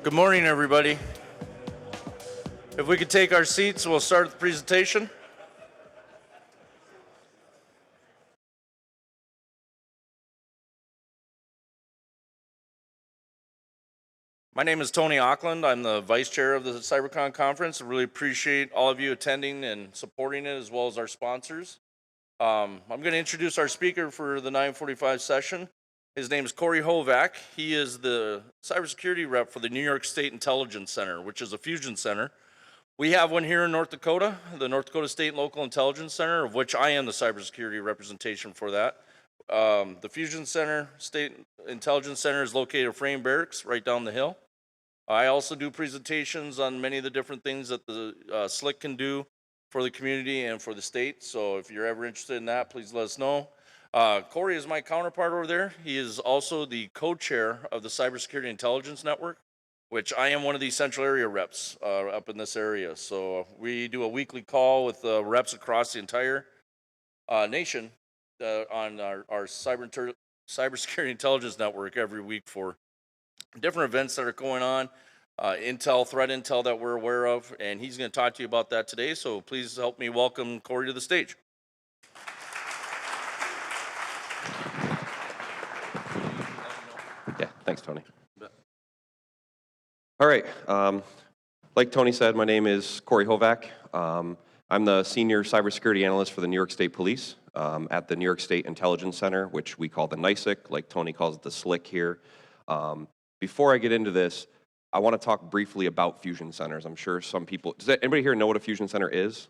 Good morning, everybody. If we could take our seats, we'll start the presentation. My name is Tony Auckland. I'm the vice chair of the CybercON conference. I really appreciate all of you attending and supporting it, as well as our sponsors. I'm going to introduce our speaker for the 9:45 session. His name is Corey Hovack. He is the cybersecurity rep for the New York State Intelligence Center, which is a fusion center. We have one here in North Dakota, the North Dakota State and Local Intelligence Center, of which I am the cybersecurity representation for that. The Fusion Center, State Intelligence Center, is located at Frame Barracks, right down the hill. I also do presentations on many of the different things that the SLIC can do for the community and for the state. So if you're ever interested in that, please let us know. Corey is my counterpart over there. He is also the co-chair of the Cybersecurity Intelligence Network, which I am one of the central area reps up in this area. So we do a weekly call with reps across the entire nation on our Cybersecurity Intelligence Network every week for different events that are going on, threat intel that we're aware of, and he's going to talk to you about that today. So please help me welcome Corey to the stage. Yeah, thanks, Tony. All right, like Tony said, my name is Corey Hovack. I'm the senior cybersecurity analyst for the New York State Police at the New York State Intelligence Center, which we call the NYSIC, like Tony calls it the SLIC here. Before I get into this, I want to talk briefly about fusion centers. I'm sure some people, does anybody here know what a fusion center is?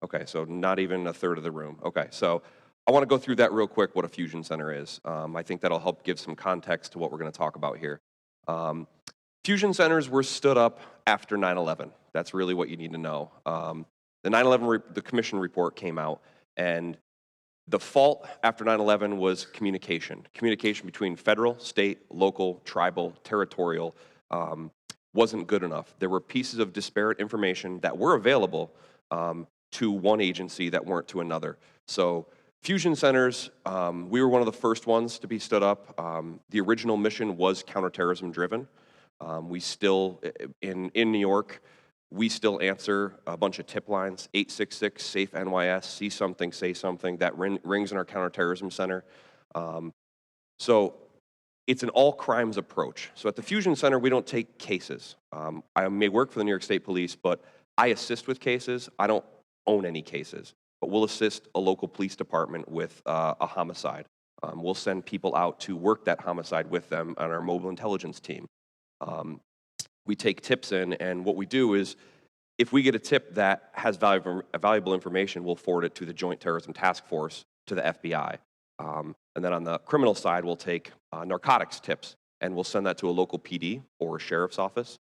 Okay, so not even a third of the room. Okay, so I want to go through that real quick, what a fusion center is. I think that'll help give some context to what we're going to talk about here. Fusion centers were stood up after 9/11. That's really what you need to know. The 9/11, the commission report came out, and the fault after 9/11 was communication. Communication between federal, state, local, tribal, territorial wasn't good enough. There were pieces of disparate information that were available to one agency that weren't to another. So fusion centers, we were one of the first ones to be stood up. The original mission was counterterrorism driven. We still, in New York, we still answer a bunch of tip lines, 866, SAFE NYS, see something, say something, that rings in our counterterrorism center. So it's an all crimes approach. So at the Fusion Center, we don't take cases. I may work for the New York State Police, but I assist with cases. I don't own any cases, but we'll assist a local police department with a homicide. We'll send people out to work that homicide with them on our mobile intelligence team. We take tips in, and what we do is, if we get a tip that has valuable information, we'll forward it to the Joint Terrorism Task Force, to the FBI. And then on the criminal side, we'll take narcotics tips, and we'll send that to a local PD or a sheriff's office.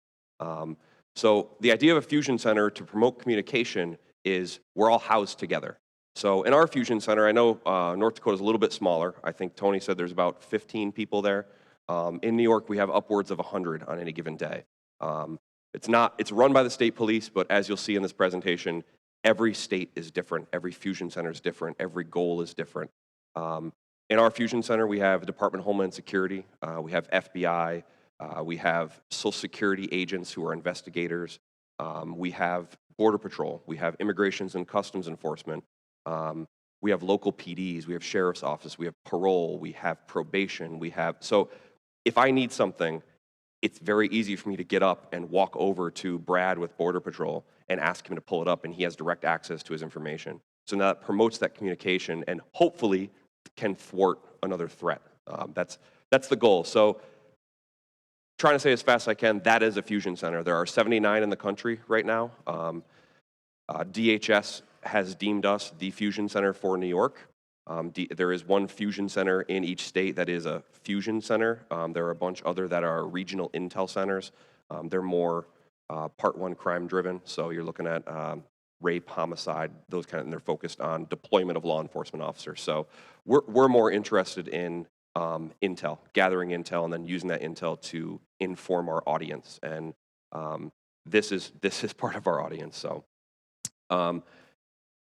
So the idea of a fusion center to promote communication is we're all housed together. So in our fusion center, I know North Dakota is a little bit smaller. I think Tony said there's about 15 people there. In New York, we have upwards of 100 on any given day. It's run by the state police, but as you'll see in this presentation, every state is different, every fusion center is different, every goal is different. In our fusion center, we have Department of Homeland Security, we have FBI, we have Social Security agents who are investigators, we have Border Patrol, we have Immigrations and Customs Enforcement, we have local PDs, we have Sheriff's Office, we have parole, we have probation, so if I need something, it's very easy for me to get up and walk over to Brad with Border Patrol and ask him to pull it up, and he has direct access to his information. So now that promotes that communication and hopefully can thwart another threat. That's the goal. So trying to say as fast as I can, that is a fusion center. There are 79 in the country right now. DHS has deemed us the fusion center for New York. There is one fusion center in each state that is a fusion center. There are a bunch other that are regional intel centers. They're more Part 1 crime driven, so you're looking at rape, homicide, those kind of, and they're focused on deployment of law enforcement officers. So we're more interested in intel, gathering intel, and then using that intel to inform our audience. And this is part of our audience. So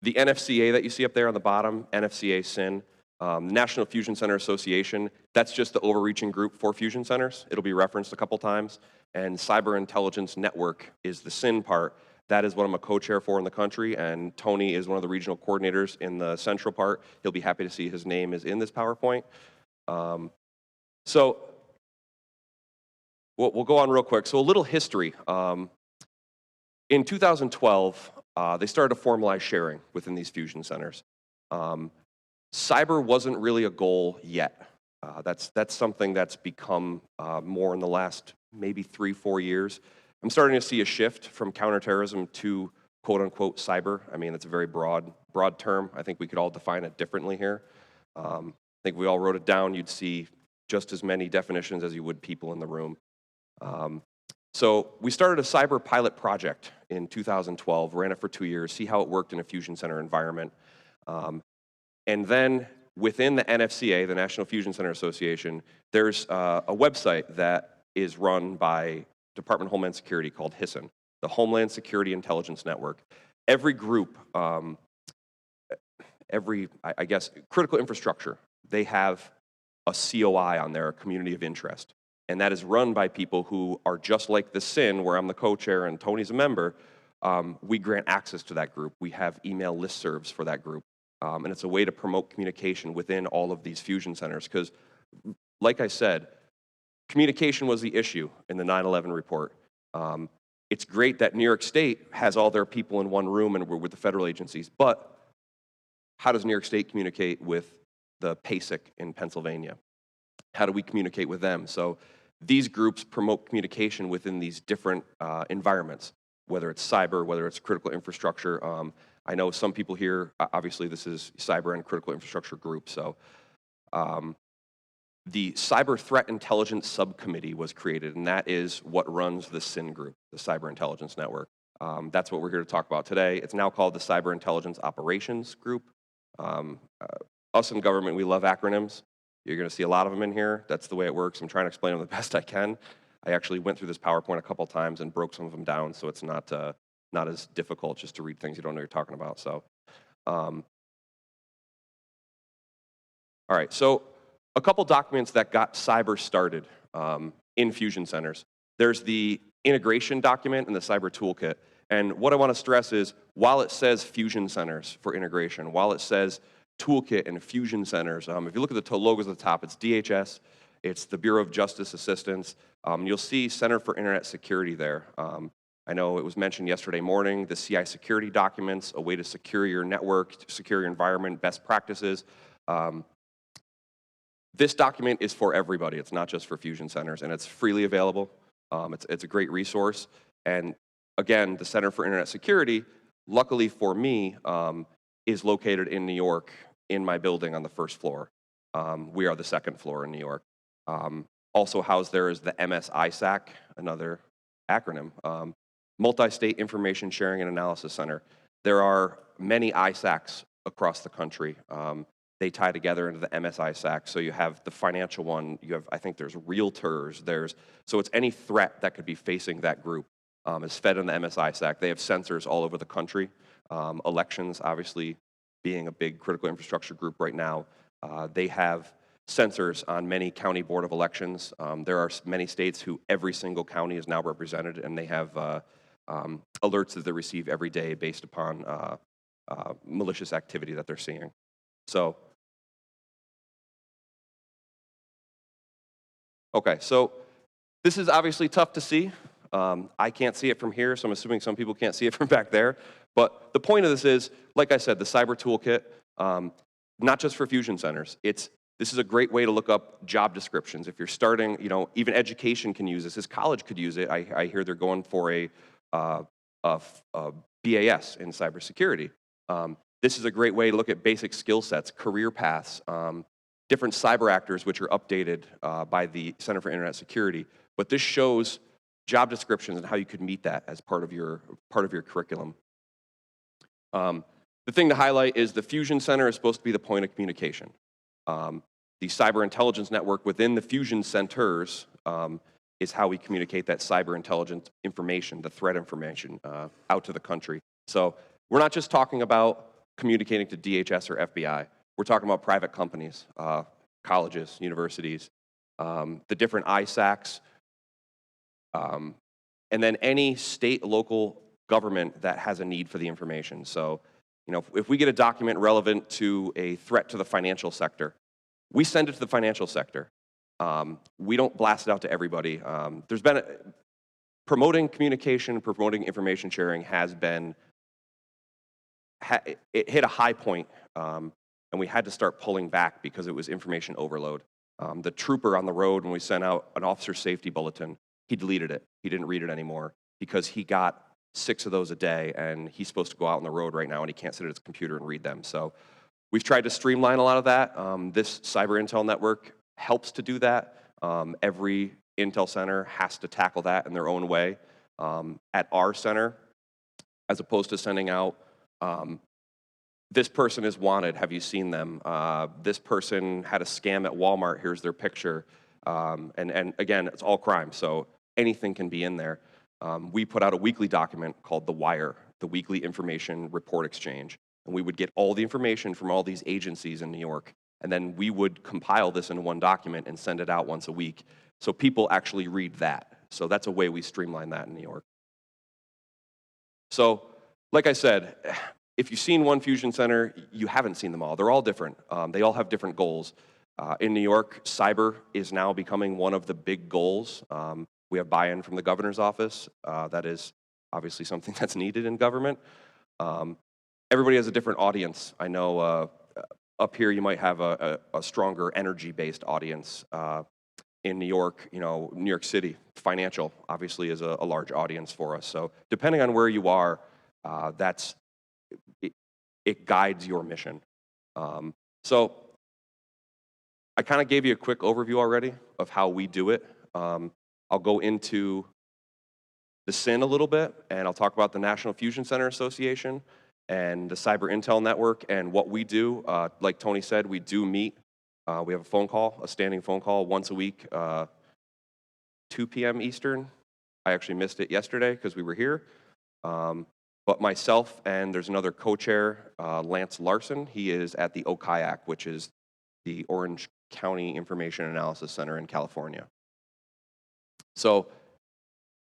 the NFCA that you see up there on the bottom, NFCA SIN, National Fusion Center Association, that's just the overreaching group for fusion centers. It'll be referenced a couple times. And Cyber Intelligence Network is the SIN part. That is what I'm a co-chair for in the country, and Tony is one of the regional coordinators in the central part. He'll be happy to see his name is in this PowerPoint. So we'll go on real quick. So a little history. In 2012, they started to formalize sharing within these fusion centers. Cyber wasn't really a goal yet. That's something that's become more in the last maybe 3-4 years. I'm starting to see a shift from counterterrorism to quote-unquote cyber. I mean, it's a very broad term. I think we could all define it differently here. I think if we all wrote it down, you'd see just as many definitions as you would people in the room. So we started a cyber pilot project in 2012, ran it for 2 years, see how it worked in a fusion center environment. And then within the NFCA, the National Fusion Center Association, there's a website that is run by Department of Homeland Security called HISN, the Homeland Security Intelligence Network. Every group, I guess, critical infrastructure, they have a COI on there, a community of interest. And that is run by people who are just like the SIN, where I'm the co-chair and Tony's a member. We grant access to that group. We have email listservs for that group. And it's a way to promote communication within all of these fusion centers. Because, like I said, communication was the issue in the 9/11 report. It's great that New York State has all their people in one room and we're with the federal agencies, but how does New York State communicate with the PASIC in Pennsylvania? How do we communicate with them? So these groups promote communication within these different environments, whether it's cyber, whether it's critical infrastructure. I know some people here, obviously this is cyber and critical infrastructure group, so the Cyber Threat Intelligence Subcommittee was created, and that is what runs the SIN group, the Cyber Intelligence Network. That's what we're here to talk about today. It's now called the Cyber Intelligence Operations Group. Us in government, we love acronyms. You're going to see a lot of them in here. That's the way it works. I'm trying to explain them the best I can. I actually went through this PowerPoint a couple times and broke some of them down, so it's not as difficult just to read things you don't know you're talking about. So, all right. So, a couple documents that got cyber started in fusion centers. There's the integration document and the cyber toolkit. And what I want to stress is, while it says fusion centers for integration, while it says toolkit and fusion centers, if you look at the logos at the top, it's DHS, it's the Bureau of Justice Assistance. You'll see Center for Internet Security there. I know it was mentioned yesterday morning, the CI security documents, a way to secure your network, secure your environment, best practices. This document is for everybody. It's not just for fusion centers, and it's freely available. It's a great resource. And again, the Center for Internet Security, luckily for me, is located in New York in my building on the first floor. We are the second floor in New York. Also housed there is the MSISAC, another acronym, Multi-State Information Sharing and Analysis Center. There are many ISACs across the country. They tie together into the MSISAC. So you have the financial one, you have, I think there's realtors, so it's any threat that could be facing that group is fed in the MSISAC. They have sensors all over the country. Elections, obviously, being a big critical infrastructure group right now, they have sensors on many county board of elections. There are many states who every single county is now represented, and they have alerts that they receive every day based upon malicious activity that they're seeing. So, okay, so this is obviously tough to see. I can't see it from here, so I'm assuming some people can't see it from back there. But the point of this is, like I said, the cyber toolkit, not just for fusion centers. This is a great way to look up job descriptions. If you're starting, even education can use this. This college could use it. I hear they're going for a BAS in cybersecurity. This is a great way to look at basic skill sets, career paths, different cyber actors, which are updated by the Center for Internet Security. But this shows job descriptions and how you could meet that as part of your curriculum. The thing to highlight is the Fusion Center is supposed to be the point of communication. The Cyber Intelligence Network within the Fusion Centers is how we communicate that cyber intelligence information, the threat information, out to the country. So we're not just talking about communicating to DHS or FBI. we're talking about private companies, colleges, universities, the different ISACs, and then any state, local government that has a need for the information. So, if we get a document relevant to a threat to the financial sector, we send it to the financial sector. We don't blast it out to everybody. There's been promoting communication, promoting information sharing has been, it hit a high point, and we had to start pulling back because it was information overload. The trooper on the road, when we sent out an officer safety bulletin, he deleted it. He didn't read it anymore because he got 6 of those a day, and he's supposed to go out on the road right now, and he can't sit at his computer and read them. So we've tried to streamline a lot of that. This Cyber Intel Network helps to do that. Every Intel center has to tackle that in their own way. At our center, as opposed to sending out, this person is wanted, have you seen them? This person had a scam at Walmart, here's their picture. And again, it's all crime, so anything can be in there. We put out a weekly document called The Wire, the Weekly Information Report Exchange. And we would get all the information from all these agencies in New York, and then we would compile this into one document and send it out once a week. So people actually read that. So that's a way we streamline that in New York. So, like I said, if you've seen one fusion center, you haven't seen them all. They're all different. They all have different goals. In New York, cyber is now becoming one of the big goals. We have buy-in from the governor's office. That is obviously something that's needed in government. Everybody has a different audience. I know up here you might have a stronger energy-based audience. In New York, New York City, financial obviously is a large audience for us. So depending on where you are, it guides your mission. So I kind of gave you a quick overview already of how we do it. I'll go into the SIN a little bit, and I'll talk about the National Fusion Center Association and the Cyber Intel Network and what we do. Like Tony said, we do meet. We have a phone call, a standing phone call once a week, 2 p.m. Eastern. I actually missed it yesterday because we were here. But myself and there's another co-chair, Lance Larson. He is at the OCIAC, which is the Orange County Information Analysis Center in California. So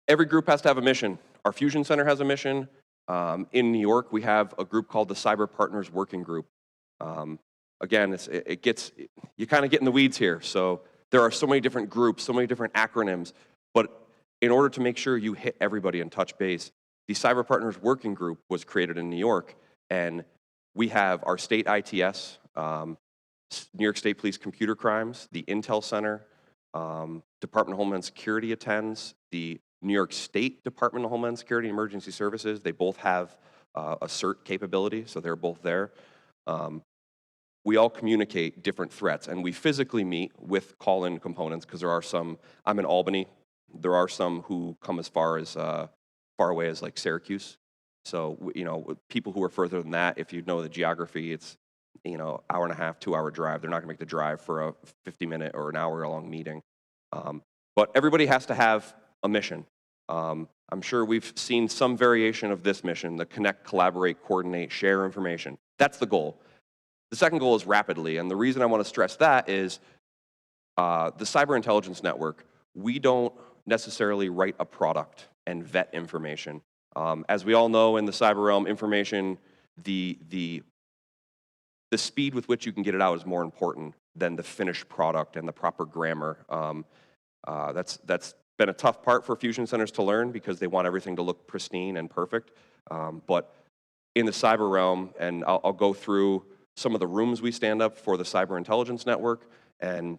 every group has to have a mission. Our Fusion Center has a mission. In New York, we have a group called the Cyber Partners Working Group. Again, you kind of get in the weeds here. So there are so many different groups, so many different acronyms. But in order to make sure you hit everybody and touch base, the Cyber Partners Working Group was created in New York. And we have our state ITS, New York State Police Computer Crimes, the Intel Center, Department of Homeland Security attends, the New York State Department of Homeland Security and Emergency Services. They both have a CERT capability, so they're both there. We all communicate different threats, and we physically meet with call-in components because there are some. I'm in Albany. There are some who come as far away as like Syracuse. So people who are further than that, if you know the geography, it's hour and a half, 2 hour drive. They're not going to make the drive for a 50-minute or an hour-long meeting. But everybody has to have a mission. I'm sure we've seen some variation of this mission: the connect, collaborate, coordinate, share information. That's the goal. The second goal is rapidly, and the reason I want to stress that is the Cyber Intelligence Network, we don't necessarily write a product and vet information. As we all know in the cyber realm, information, the speed with which you can get it out is more important than the finished product and the proper grammar. That's been a tough part for fusion centers to learn because they want everything to look pristine and perfect. But in the cyber realm, and I'll go through some of the rooms we stand up for the Cyber Intelligence Network, and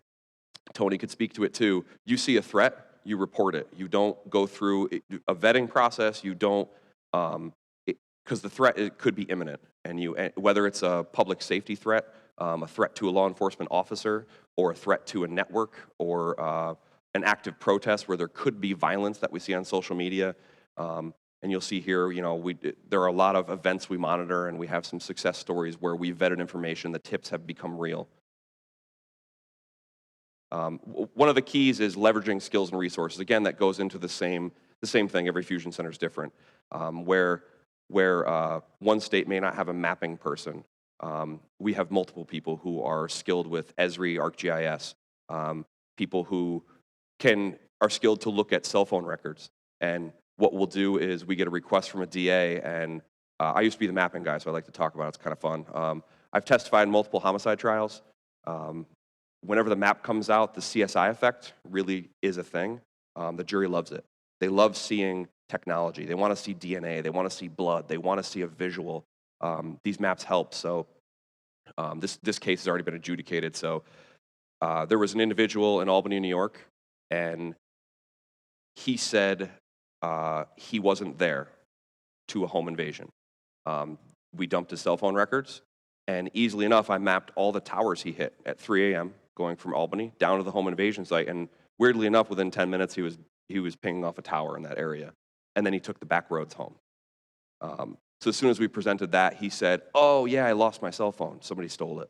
Tony could speak to it too. You see a threat, you report it. You don't go through a vetting process. You don't, because the threat, it could be imminent, and whether it's a public safety threat, a threat to a law enforcement officer, or a threat to a network, or an active protest where there could be violence that we see on social media. And you'll see here, there are a lot of events we monitor, and we have some success stories where we vetted information. The tips have become real. One of the keys is leveraging skills and resources. Again, that goes into the same thing. Every fusion center is different. Where one state may not have a mapping person, We have multiple people who are skilled with Esri, ArcGIS, people who are skilled to look at cell phone records. And what we'll do is we get a request from a DA, and I used to be the mapping guy, so I like to talk about it. It's kind of fun. I've testified in multiple homicide trials. Whenever the map comes out, the CSI effect really is a thing. The jury loves it. They love seeing technology. They want to see DNA. They want to see blood. They want to see a visual. These maps help. So this case has already been adjudicated. So there was an individual in Albany, New York, and he said he wasn't there to a home invasion. We dumped his cell phone records, and easily enough, I mapped all the towers he hit at 3 a.m. going from Albany down to the home invasion site. And weirdly enough, within 10 minutes, he was pinging off a tower in that area. And then he took the back roads home. So as soon as we presented that, he said, "Oh yeah, I lost my cell phone. Somebody stole it."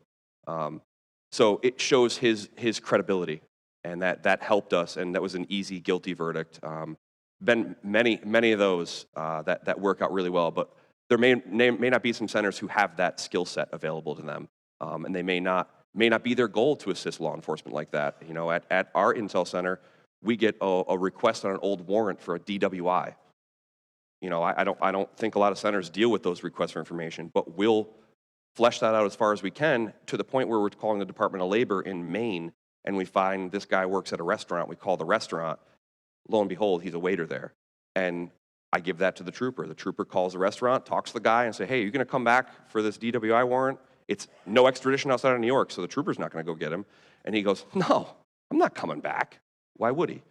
So it shows his credibility, and that helped us, and that was an easy guilty verdict. Been many of those that work out really well, but there may not be some centers who have that skill set available to them, and they may not be their goal to assist law enforcement like that. You know, at our Intel Center, we get a request on an old warrant for a DWI. You know, I don't think a lot of centers deal with those requests for information, but we'll flesh that out as far as we can to the point where we're calling the Department of Labor in Maine, and we find this guy works at a restaurant. We call the restaurant. Lo and behold, he's a waiter there. And I give that to the trooper. The trooper calls the restaurant, talks to the guy, and say, "Hey, you're going to come back for this DWI warrant? It's no extradition outside of New York, so the trooper's not going to go get him." And he goes, "No, I'm not coming back." Why would he?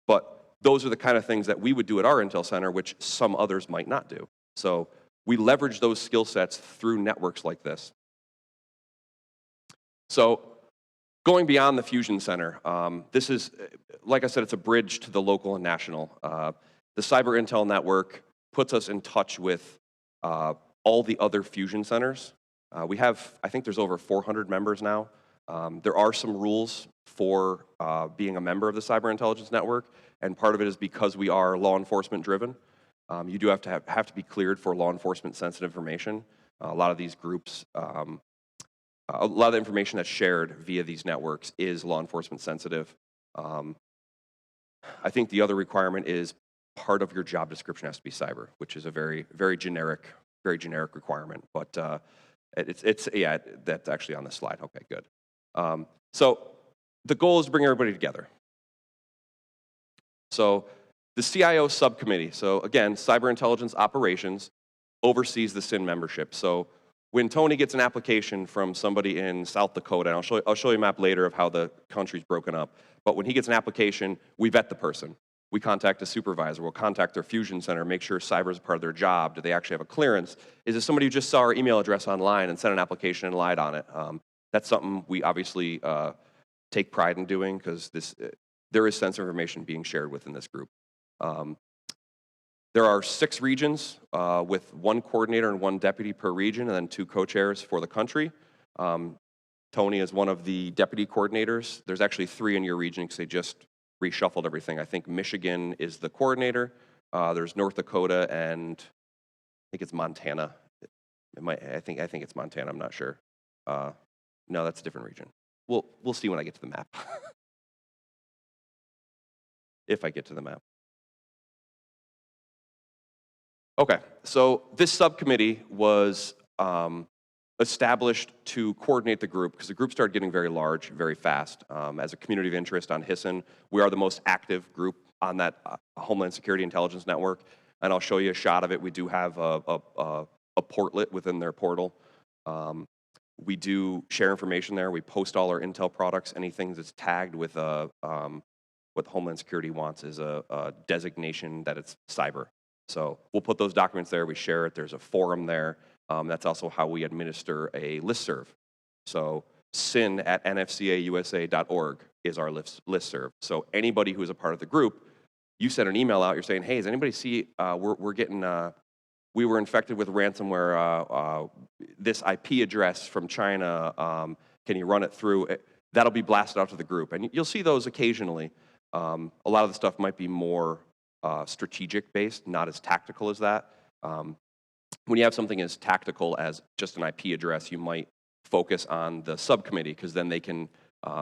But those are the kind of things that we would do at our Intel Center, which some others might not do. So we leverage those skill sets through networks like this. So going beyond the Fusion Center, this is, like I said, it's a bridge to the local and national. The Cyber Intel Network puts us in touch with all the other Fusion Centers. We have, I think there's over 400 members now. There are some rules for being a member of the Cyber Intelligence Network, and part of it is because we are law enforcement driven. You do have to be cleared for law enforcement sensitive information. A lot of these groups, a lot of the information that's shared via these networks is law enforcement sensitive. I think the other requirement is part of your job description has to be cyber, which is a very generic requirement. But yeah, that's actually on this slide. Okay, good. So the goal is to bring everybody together. So the CIO subcommittee, so again, Cyber Intelligence Operations, oversees the SIN membership. So when Tony gets an application from somebody in South Dakota, and I'll show you a map later of how the country's broken up, but when he gets an application, we vet the person. We contact a supervisor, we'll contact their Fusion Center, make sure cyber is a part of their job. Do they actually have a clearance? Is it somebody who just saw our email address online and sent an application and lied on it? That's something we obviously take pride in doing, because there is sensitive information being shared within this group. There are 6 regions with 1 coordinator and 1 deputy per region, and then 2 co-chairs for the country. Tony is one of the deputy coordinators. There's actually 3 in your region because they just reshuffled everything. I think Michigan is the coordinator. There's North Dakota, and I think it's Montana. I think it's Montana. I'm not sure. No, that's a different region. We'll see when I get to the map. If I get to the map. Okay, so this subcommittee was established to coordinate the group, because the group started getting very large very fast. As a community of interest on HISN, we are the most active group on that Homeland Security Intelligence Network, and I'll show you a shot of it. We do have a portlet within their portal. We do share information there. We post all our Intel products. Anything that's tagged with what Homeland Security wants is a designation that it's cyber. So we'll put those documents there. We share it. There's a forum there. That's also how we administer a listserv. So sin@nfcausa.org is our listserv. So anybody who is a part of the group, you send an email out. You're saying, "Hey, does anybody see we're getting we were infected with ransomware. This IP address from China. Can you run it through?" That'll be blasted out to the group, and you'll see those occasionally. A lot of the stuff might be more strategic based, not as tactical as that. when you have something as tactical as just an IP address, you might focus on the subcommittee, because then they can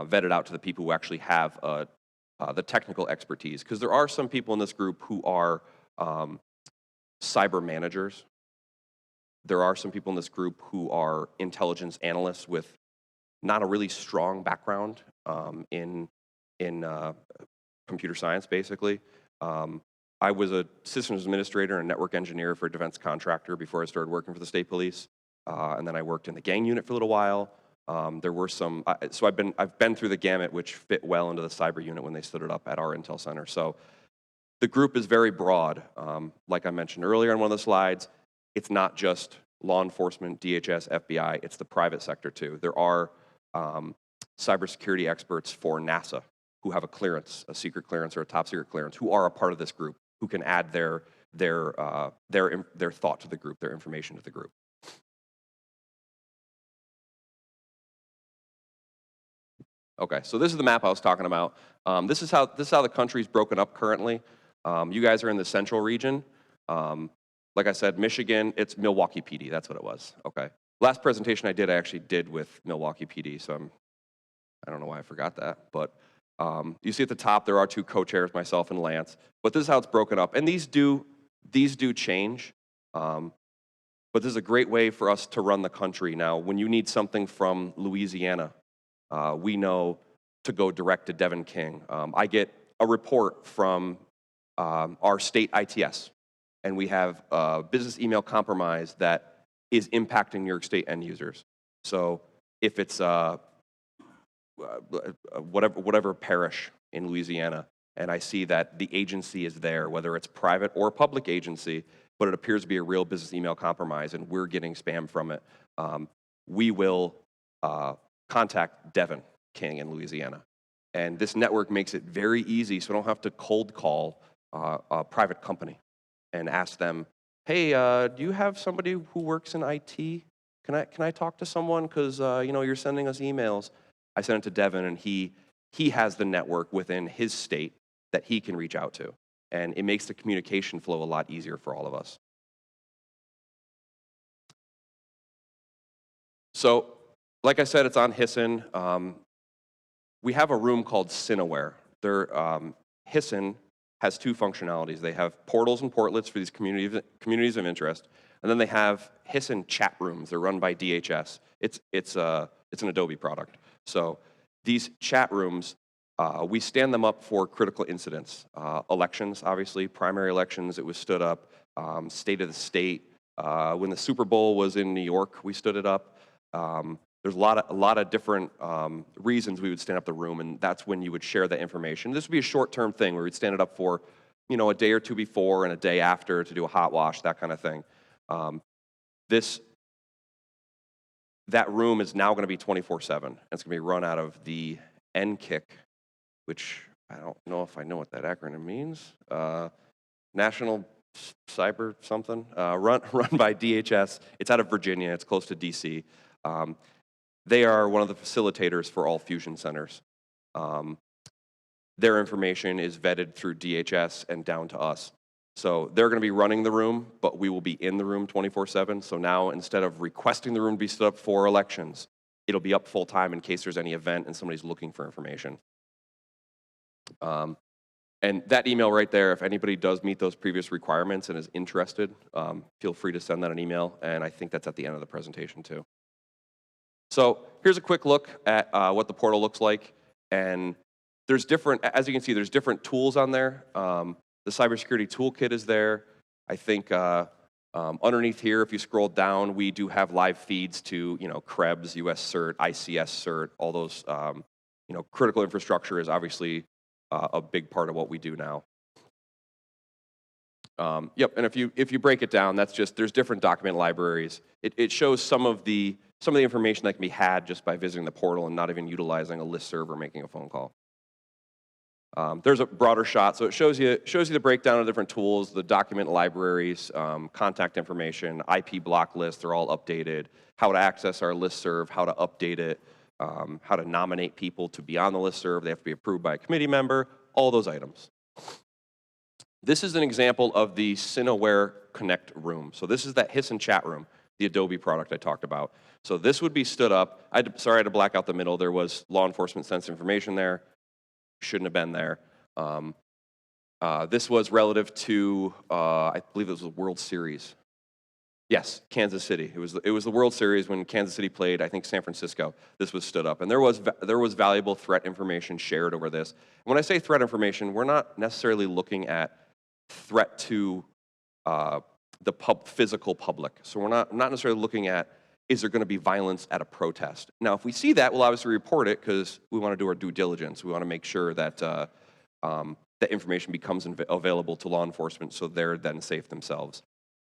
vet it out to the people who actually have the technical expertise. Because there are some people in this group who are cyber managers. There are some people in this group who are intelligence analysts with not a really strong background in computer science, basically. I was a systems administrator and network engineer for a defense contractor before I started working for the state police, and then I worked in the gang unit for a little while. There were some, so I've been through the gamut, which fit well into the cyber unit when they stood it up at our Intel Center. So the group is very broad. Like I mentioned earlier on one of the slides, it's not just law enforcement, DHS, FBI, it's the private sector too. There are cybersecurity experts for NASA who have a clearance, a secret clearance or a top secret clearance, who are a part of this group, who can add their thought to the group, their information to the group. Okay, so this is the map I was talking about. This is how the country's broken up currently. You guys are in the central region. Like I said, Michigan, it's Milwaukee PD. That's what it was. Okay. Last presentation I actually did with Milwaukee PD, so I don't know why I forgot that. But you see at the top there are two co-chairs, myself and Lance. But this is how it's broken up, and these do change. But this is a great way for us to run the country. Now, when you need something from Louisiana, we know to go direct to Devin King. I get a report from our state ITS, and we have a business email compromise that is impacting New York State end users. So if it's whatever parish in Louisiana, and I see that the agency is there, whether it's private or public agency, but it appears to be a real business email compromise and we're getting spam from it, we will contact Devin King in Louisiana. And this network makes it very easy, so I don't have to cold call a private company and ask them, hey, do you have somebody who works in IT? Can I talk to someone? Because you're sending us emails. I send it to Devin, and he has the network within his state that he can reach out to. And it makes the communication flow a lot easier for all of us. So, like I said, it's on HISN. We have a room called SynAware. HISN has two functionalities. They have portals and portlets for these communities of interest, and then they have HISN chat rooms. They're run by DHS. It's an Adobe product. So these chat rooms, we stand them up for critical incidents. Elections, obviously, primary elections, it was stood up. State of the state. When the Super Bowl was in New York, we stood it up. There's a lot of different reasons we would stand up the room, and that's when you would share that information. This would be a short-term thing where we'd stand it up for, a day or two before and a day after to do a hot wash, that kind of thing. That room is now going to be 24/7. It's going to be run out of the NKIC, which I don't know if I know what that acronym means. National Cyber something, run by DHS. It's out of Virginia. It's close to DC. They are one of the facilitators for all fusion centers. Their information is vetted through DHS and down to us. So they're going to be running the room, but we will be in the room 24/7. So now instead of requesting the room to be stood up for elections, it'll be up full time in case there's any event and somebody's looking for information. And that email right there, if anybody does meet those previous requirements and is interested, feel free to send that an email, and I think that's at the end of the presentation too. So here's a quick look at what the portal looks like, and there's different, as you can see, there's different tools on there. The cybersecurity toolkit is there. I think underneath here, if you scroll down, we do have live feeds to, CREBS, US CERT, ICS CERT, all those, critical infrastructure is obviously a big part of what we do now. Yep, and if you break it down, that's just, there's different document libraries. It shows some of the information that can be had just by visiting the portal and not even utilizing a listserv or making a phone call. There's a broader shot, so it shows you the breakdown of different tools, the document libraries, contact information, IP block lists, they're all updated, how to access our listserv, how to update it, how to nominate people to be on the listserv, they have to be approved by a committee member, all those items. This is an example of the CybercON Connect room. So this is that hiss and chat room, the Adobe product I talked about. So this would be stood up. Sorry, I had to black out the middle. There was law enforcement sensitive information there. Shouldn't have been there. This was relative to, I believe it was the World Series. Yes, Kansas City. It was the World Series when Kansas City played, I think, San Francisco. This was stood up. And there was valuable threat information shared over this. And when I say threat information, we're not necessarily looking at threat to the physical public. So we're not necessarily looking at, is there going to be violence at a protest? Now, if we see that, we'll obviously report it because we want to do our due diligence. We want to make sure that that information becomes available to law enforcement so they're then safe themselves.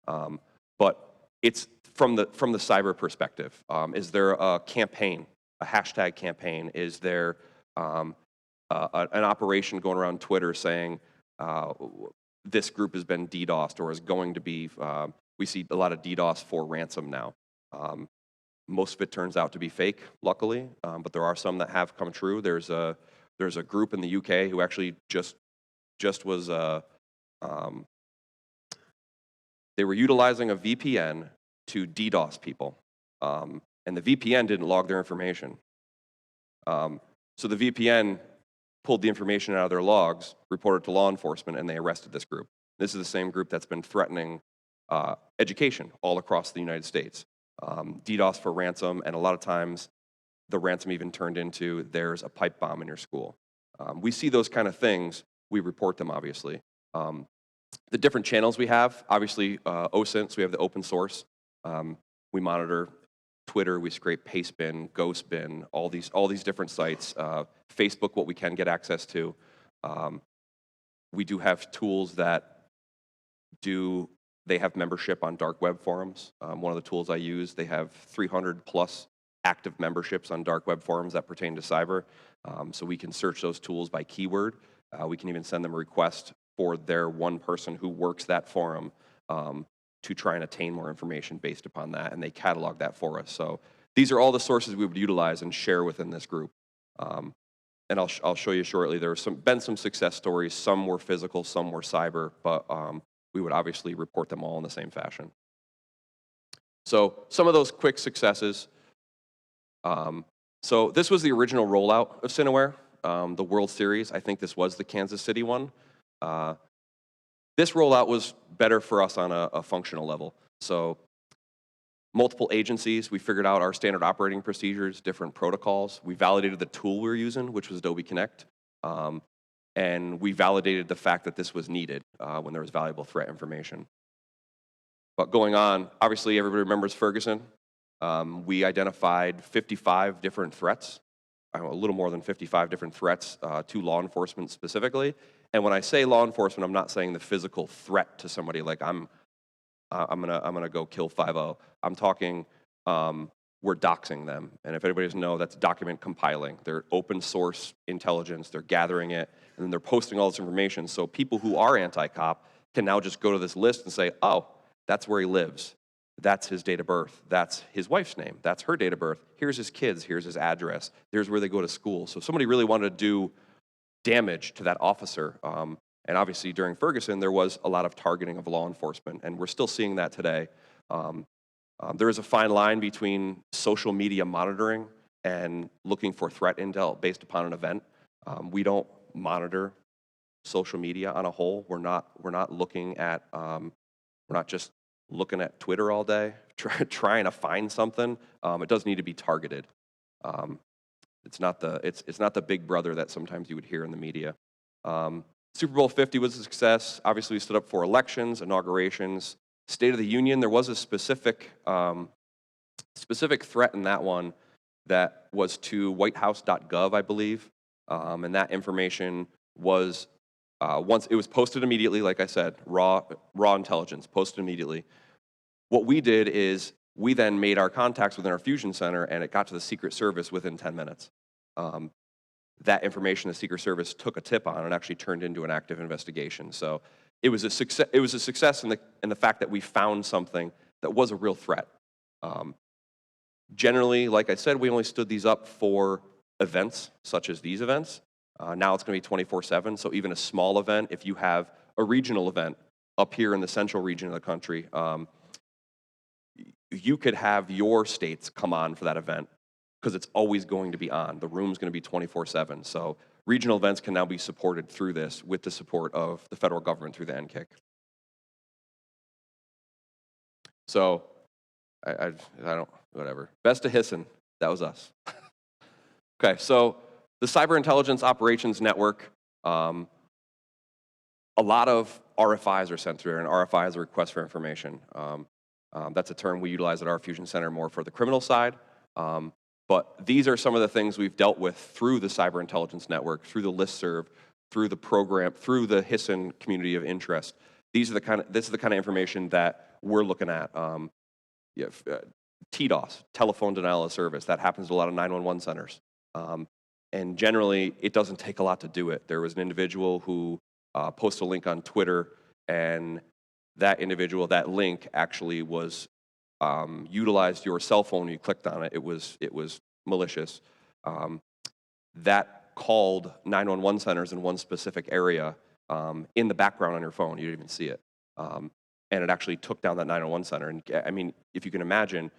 But it's from the cyber perspective. Is there a campaign, a hashtag campaign? Is there an operation going around Twitter saying this group has been DDoSed or is going to be? We see a lot of DDoS for ransom now. Most of it turns out to be fake, luckily, but there are some that have come true. There's a group in the UK who actually just was they were utilizing a VPN to DDoS people, and the VPN didn't log their information. So the VPN pulled the information out of their logs, reported to law enforcement, and they arrested this group. This is the same group that's been threatening education all across the United States. DDoS for ransom, and a lot of times the ransom even turned into there's a pipe bomb in your school. We see those kind of things, we report them, obviously. The different channels we have, obviously OSINT, so we have the open source. We monitor Twitter, we scrape Pastebin, Ghostbin, all these different sites. Facebook, what we can get access to. We do have tools that they have membership on dark web forums. One of the tools I use, they have 300 plus active memberships on dark web forums that pertain to cyber. So we can search those tools by keyword. We can even send them a request for their one person who works that forum to try and attain more information based upon that, and they catalog that for us. So these are all the sources we would utilize and share within this group. And I'll show you shortly. There have been some success stories. Some were physical, some were cyber, but we would obviously report them all in the same fashion. So some of those quick successes. So this was the original rollout of CybercON, the World Series. I think this was the Kansas City one. This rollout was better for us on a functional level. So multiple agencies, we figured out our standard operating procedures, different protocols. We validated the tool we were using, which was Adobe Connect. And we validated the fact that this was needed when there was valuable threat information. But going on, obviously everybody remembers Ferguson. We identified 55 different threats, a little more than 55 different threats to law enforcement specifically. And when I say law enforcement, I'm not saying the physical threat to somebody like I'm gonna go kill 5-0. I'm talking we're doxing them. And if anybody doesn't know, that's document compiling. They're open source intelligence, they're gathering it, and then they're posting all this information. So people who are anti-cop can now just go to this list and say, oh, that's where he lives. That's his date of birth. That's his wife's name. That's her date of birth. Here's his kids. Here's his address. Here's where they go to school. So if somebody really wanted to do damage to that officer, and obviously during Ferguson, there was a lot of targeting of law enforcement, and we're still seeing that today. There is a fine line between social media monitoring and looking for threat intel based upon an event. We don't monitor social media on a whole. We're not looking at, we're not just looking at Twitter all day, trying to find something. It does need to be targeted. It's not the big brother that sometimes you would hear in the media. Super Bowl 50 was a success. Obviously, we stood up for elections, inaugurations, State of the Union. There was a specific threat in that one that was to whitehouse.gov, I believe, and that information was once it was posted immediately. Like I said, raw intelligence posted immediately. What we did is we then made our contacts within our Fusion Center, and it got to the Secret Service within 10 minutes. That information the Secret Service took a tip on and actually turned into an active investigation. So it was a success. It was a success in the fact that we found something that was a real threat. Generally, like I said, we only stood these up for events such as these events. Now it's going to be 24/7. So even a small event, if you have a regional event up here in the central region of the country, you could have your states come on for that event because it's always going to be on. The room's going to be 24/7. So regional events can now be supported through this with the support of the federal government through the NKIC. So I don't, whatever. Best of Hisson, that was us. Okay, so the Cyber Intelligence Operations Network, a lot of RFIs are sent through, and RFI is a request for information. That's a term we utilize at our Fusion Center more for the criminal side. But these are some of the things we've dealt with through the Cyber Intelligence Network, through the listserv, through the program, through the Hisson community of interest. This is the kind of information that we're looking at. TDOS, telephone denial of service, that happens to a lot of 911 centers. And generally, it doesn't take a lot to do it. There was an individual who posted a link on Twitter, and that individual, that link actually was utilized your cell phone. You clicked on it. It was malicious. That called 911 centers in one specific area in the background on your phone. You didn't even see it. And it actually took down that 911 center. And I mean, if you can imagine,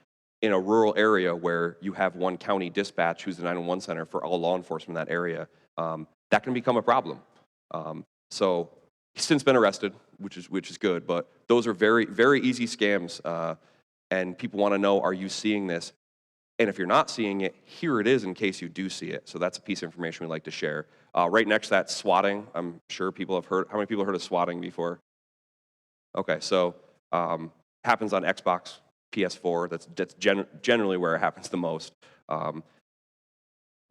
in a rural area where you have one county dispatch who's the 911 center for all law enforcement in that area, that can become a problem. So he's since been arrested, which is good, but those are very, very easy scams. And people want to know, are you seeing this? And if you're not seeing it, here it is in case you do see it. So that's a piece of information we like to share. Right next to that, swatting. I'm sure people have heard. How many people have heard of swatting before? Okay, so happens on Xbox, PS4. That's generally where it happens the most.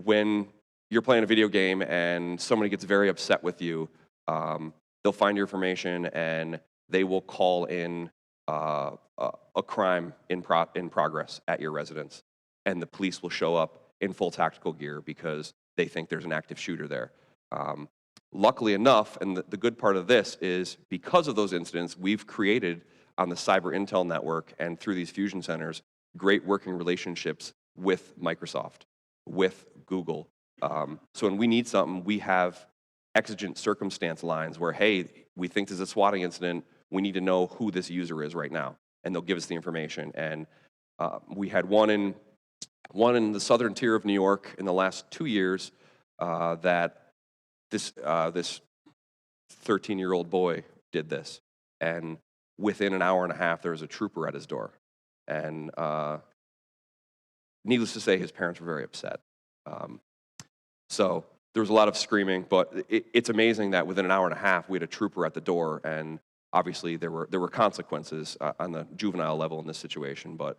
When you're playing a video game and somebody gets very upset with you, they'll find your information and they will call in a crime in progress at your residence, and the police will show up in full tactical gear because they think there's an active shooter there. Luckily enough, and the good part of this is because of those incidents, we've created on the Cyber Intel Network and through these fusion centers great working relationships with Microsoft, with Google. So when we need something, we have exigent circumstance lines where, hey, we think there's a swatting incident, we need to know who this user is right now, and they'll give us the information. And we had one in the southern tier of New York in the last 2 years that this 13-year-old boy did this, and within an hour and a half, there was a trooper at his door. And needless to say, his parents were very upset. So there was a lot of screaming, but it's amazing that within an hour and a half, we had a trooper at the door, and obviously there were consequences on the juvenile level in this situation. But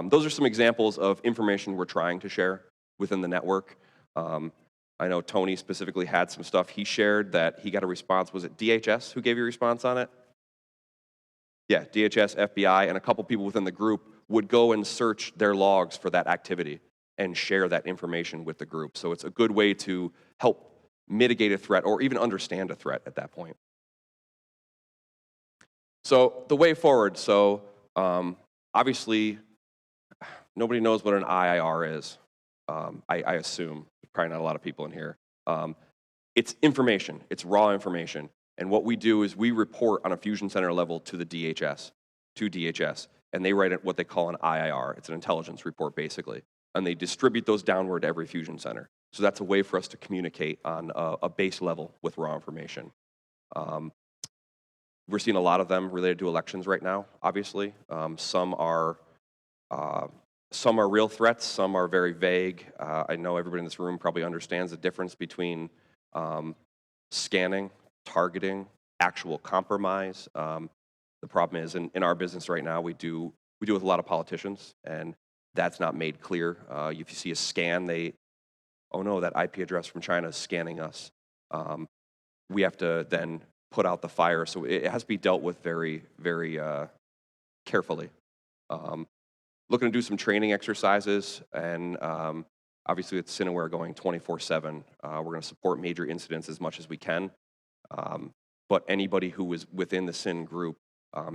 those are some examples of information we're trying to share within the network. I know Tony specifically had some stuff he shared that he got a response. Was it DHS who gave you a response on it? Yeah, DHS, FBI, and a couple people within the group would go and search their logs for that activity and share that information with the group. So it's a good way to help mitigate a threat or even understand a threat at that point. So the way forward, obviously nobody knows what an IIR is. I assume, probably not a lot of people in here. It's information, it's raw information. And what we do is we report on a fusion center level to the DHS, and they write what they call an IIR. It's an intelligence report, basically. And they distribute those downward to every fusion center. So that's a way for us to communicate on a base level with raw information. We're seeing a lot of them related to elections right now, obviously. Some are real threats, some are very vague. I know everybody in this room probably understands the difference between scanning, targeting, actual compromise. The problem is, in our business right now, we deal with a lot of politicians, and that's not made clear. If you see a scan, oh no, that IP address from China is scanning us. We have to then put out the fire, so it has to be dealt with very, very carefully. Looking to do some training exercises, and obviously with Cineware going 24/7, we're going to support major incidents as much as we can. But anybody who is within the CIN group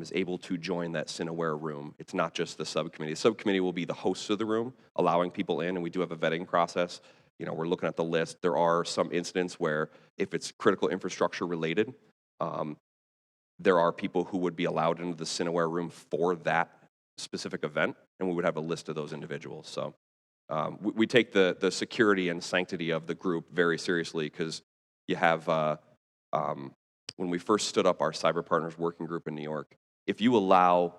is able to join that Cineware room. It's not just the subcommittee. The subcommittee will be the hosts of the room, allowing people in, and we do have a vetting process. We're looking at the list. There are some incidents where if it's critical infrastructure related, there are people who would be allowed into the Cineware room for that specific event, and we would have a list of those individuals. So we take the security and sanctity of the group very seriously, because you have, when we first stood up our Cyber Partners Working Group in New York, if you allow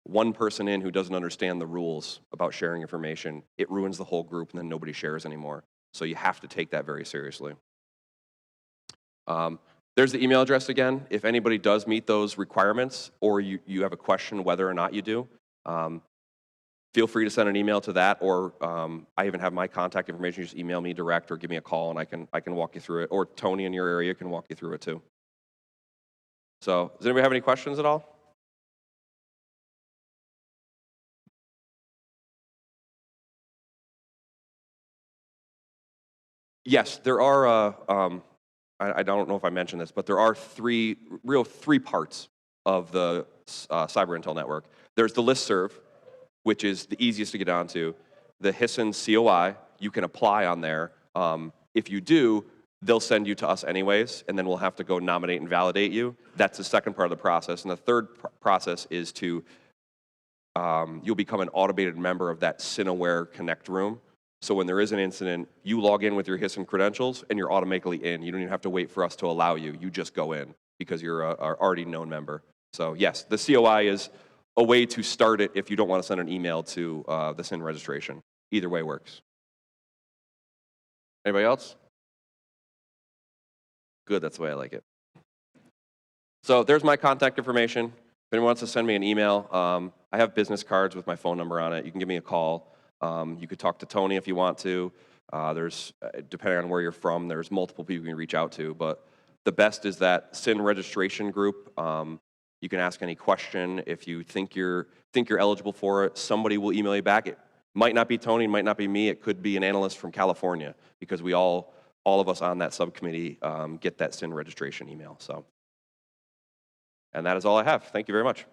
one person in who doesn't understand the rules about sharing information, it ruins the whole group, and then nobody shares anymore. So you have to take that very seriously. There's the email address again. If anybody does meet those requirements, or you have a question whether or not you do, feel free to send an email to that, or I even have my contact information. Just email me direct or give me a call, and I can walk you through it, or Tony in your area can walk you through it too. So does anybody have any questions at all? Yes, there are, I don't know if I mentioned this, but there are three parts of the Cyber Intel Network. There's the listserv, which is the easiest to get onto. The HISN COI, you can apply on there. If you do, they'll send you to us anyways, and then we'll have to go nominate and validate you. That's the second part of the process. And the third process is to, you'll become an automated member of that Cineware Connect room. So when there is an incident, you log in with your HISN credentials, and you're automatically in. You don't even have to wait for us to allow you. You just go in because you're a already known member. So yes, the COI is a way to start it if you don't want to send an email to the SIN registration. Either way works. Anybody else? Good, that's the way I like it. So there's my contact information. If anyone wants to send me an email, I have business cards with my phone number on it. You can give me a call. You could talk to Tony if you want to. There's, depending on where you're from, there's multiple people you can reach out to. But the best is that SIN registration group. You can ask any question. If you think you're eligible for it, somebody will email you back. It might not be Tony, it might not be me. It could be an analyst from California, because we all of us on that subcommittee get that SIN registration email. So, and that is all I have. Thank you very much.